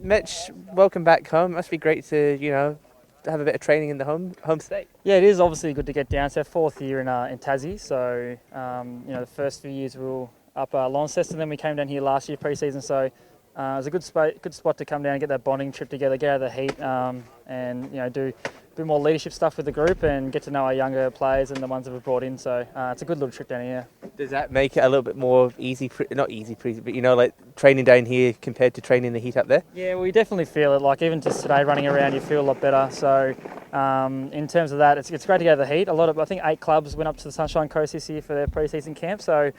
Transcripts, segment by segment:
Mitch, welcome back home. Must be great to, have a bit of training in the home state. Yeah, it is obviously good to get down. It's our fourth year in Tassie, so the first few years we were up Launceston, then we came down here last year pre-season. So it was a good spot to come down and get that bonding trip together, get out of the heat, and do a bit more leadership stuff with the group and get to know our younger players and the ones that we've brought in. So it's a good little trip down here. Does that make it a little bit more easy, not easy, but like training down here compared to training the heat up there? Yeah, we definitely feel it. Like even just today running around, you feel a lot better. So in terms of that, it's great to go to the heat. I think 8 clubs went up to the Sunshine Coast this year for their pre-season camp. So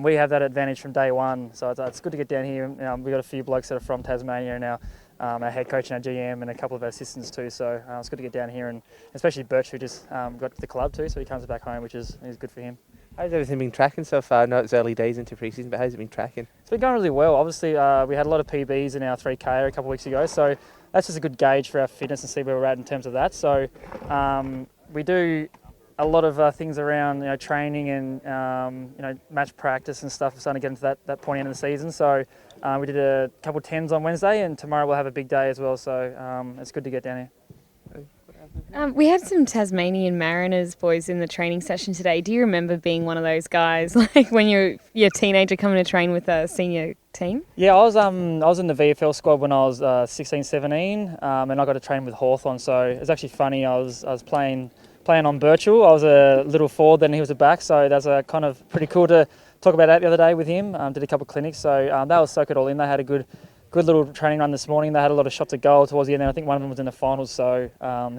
we have that advantage from day one. So it's good to get down here. We've got a few blokes that are from Tasmania now. Our head coach and our GM and a couple of our assistants too. So it's good to get down here, and especially Birch, who just got to the club too. So he comes back home, which is good for him. How's everything been tracking so far? I know it's early days into pre-season, but how's it been tracking? It's been going really well. Obviously, we had a lot of PBs in our 3K a couple of weeks ago, so that's just a good gauge for our fitness and see where we're at in terms of that. So we do a lot of things around training and match practice and stuff. We're starting to get into that point end of the season. So we did a couple of 10s on Wednesday, and tomorrow we'll have a big day as well. So it's good to get down here. We had some Tasmanian Mariners boys in the training session today. Do you remember being one of those guys, like when you're a teenager coming to train with a senior team? Yeah, I was in the VFL squad when I was 16, 17, and I got to train with Hawthorn. So it's actually funny. I was playing on Birchall. I was a little forward, then he was a back. So that's a kind of pretty cool to talk about that the other day with him. Did a couple of clinics. So that was soak it all in. They had a good little training run this morning. They had a lot of shots at goal towards the end. I think one of them was in the finals, so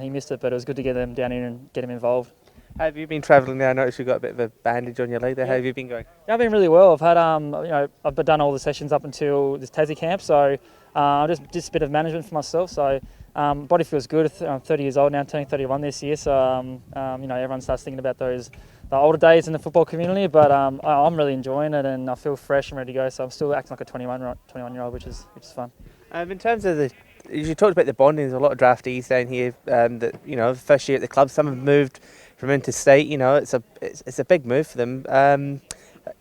he missed it. But it was good to get them down here and get him involved. How have you been travelling there? I noticed you've got a bit of a bandage on your leg there. Yeah. How have you been going? Yeah, I've been really well. I've had I've done all the sessions up until this Tassie camp, so just a bit of management for myself. So body feels good. I'm 30 years old now, turning 31 this year. So everyone starts thinking about the older days in the football community, but I'm really enjoying it and I feel fresh and ready to go. So I'm still acting like a 21-year-old, which is fun. In terms of you talked about the bonding. There's a lot of draftees down here that first year at the club. Some have moved from interstate. It's a big move for them.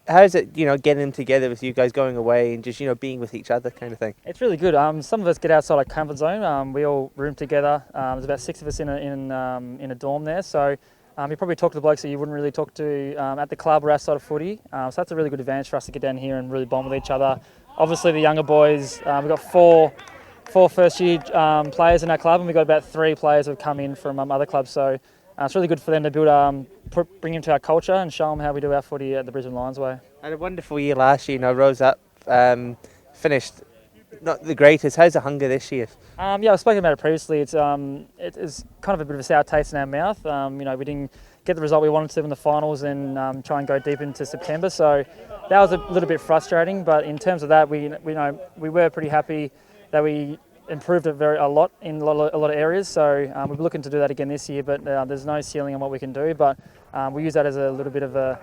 How is it, getting them together with you guys going away and just, being with each other kind of thing? It's really good. Some of us get outside our comfort zone. We all room together. There's about 6 of us in a dorm there. So you probably talk to the blokes that you wouldn't really talk to at the club or outside of footy. So that's a really good advantage for us to get down here and really bond with each other. Obviously, the younger boys, we've got four first-year players in our club, and we've got about 3 players who have come in from other clubs. So it's really good for them to bring them to our culture and show them how we do our footy at the Brisbane Lions way. Had a wonderful year last year. Rose up, finished not the greatest. How's the hunger this year? I've spoken about it previously. It's kind of a bit of a sour taste in our mouth. We didn't get the result we wanted to in the finals and try and go deep into September. So that was a little bit frustrating. But in terms of that, we were pretty happy that we improved it a lot in a lot of areas. So we're looking to do that again this year. But there's no ceiling on what we can do. But we use that as a little bit of a,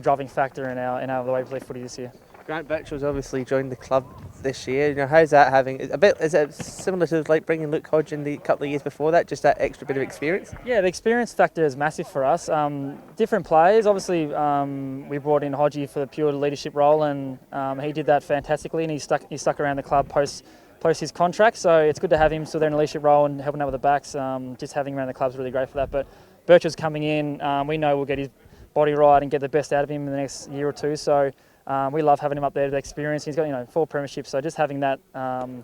driving factor in the way we play footy this year. Grant Birchall's obviously joined the club this year. How's that having is it similar to like bringing Luke Hodge in the couple of years before that, just that extra bit of experience? Yeah, the experience factor is massive for us. Different players, obviously we brought in Hodgie for the pure leadership role, and he did that fantastically, and he stuck around the club post his contract, so it's good to have him still there in a leadership role and helping out with the backs. Just having him around the club is really great for that. But Birchall's coming in, we know we'll get his body right and get the best out of him in the next year or two. So we love having him up there, the experience. He's got 4 premierships, so just having that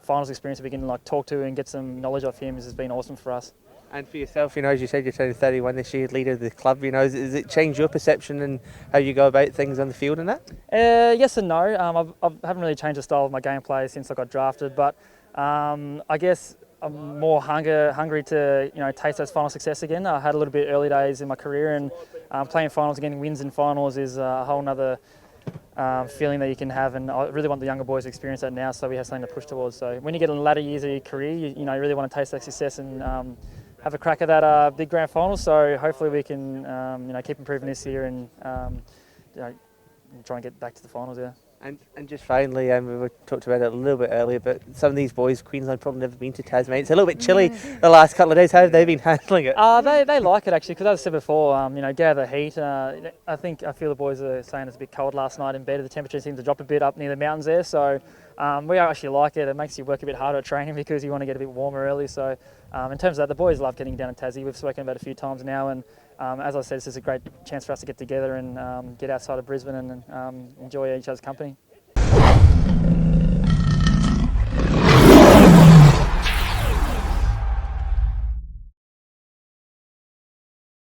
finals experience we can talk to and get some knowledge off him has been awesome for us. And for yourself, as you said, you're turning 31 this year, leader of the club. Does it change your perception and how you go about things on the field and that? Yes and no. I haven't really changed the style of my gameplay since I got drafted, but I guess I'm more hungry to taste those final success again. I had a little bit early days in my career, and playing finals, getting wins in finals is a whole nother feeling that you can have, and I really want the younger boys to experience that now, so we have something to push towards. So when you get in the latter years of your career, you really want to taste that success and have a crack at that big grand final. So hopefully we can keep improving this year and try and get back to the finals. Yeah. And just finally, we talked about it a little bit earlier, but some of these boys, Queensland, probably never been to Tasmania. It's a little bit chilly the last couple of days. How have they been handling it? They like it actually, because as I said before, get out of the heat. I feel the boys are saying it's a bit cold last night in bed. The temperature seems to drop a bit up near the mountains there, so we actually like it. It makes you work a bit harder at training because you want to get a bit warmer early. So in terms of that, the boys love getting down to Tassie. We've spoken about it a few times now, and as I said, this is a great chance for us to get together and get outside of Brisbane and enjoy each other's company.